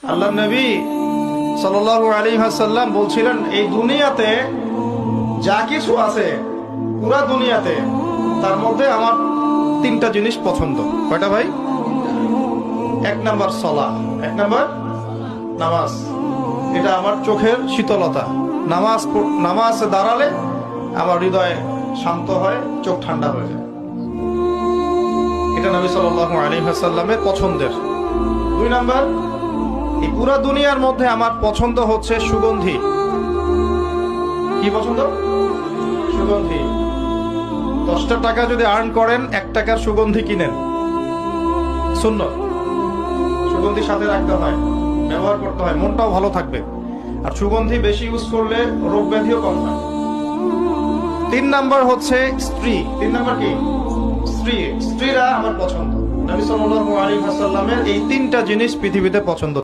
আল্লাহ নবী সাল্লাল্লাহু আলাইহি ওয়াসাল্লাম বলছিলেন, এই দুনিয়াতে যা কিছু আছে পুরা দুনিয়াতে, তার মধ্যে আমার তিনটা জিনিস পছন্দ। কয়টা ভাই? এক নাম্বার সালাহ, এক নাম্বার নামাজ। এটা আমার চোখের শীতলতা। নামাজে দাঁড়ালে আমার হৃদয় শান্ত হয়, চোখ ঠান্ডা হয়ে যায়। এটা নবী সাল্লাল্লাহু আলাইহি ওয়াসাল্লামের পছন্দের। দুই নাম্বার, এই পুরা দুনিয়ার মধ্যে আমার পছন্দ হচ্ছে সুগন্ধি। কি পছন্দ? সুগন্ধি। 10টা টাকা যদি আর্ন করেন, 1 টাকার সুগন্ধি কিনেন। সুন্নাত। সুগন্ধি সাথে রাখতে হয়, ব্যবহার করতে হয়, মনটাও ভালো থাকবে। আর সুগন্ধি বেশি ইউজ করলে রোগ ব্যাধিও কম হয়। 3 নাম্বার হচ্ছে স্ত্রী। 3 নাম্বার কি? স্ত্রী। স্ত্রীরা আমার পছন্দ। নবী সাল্লাল্লাহু আলাইহি ওয়াসাল্লামের এই 3টা জিনিস পৃথিবীতে পছন্দ।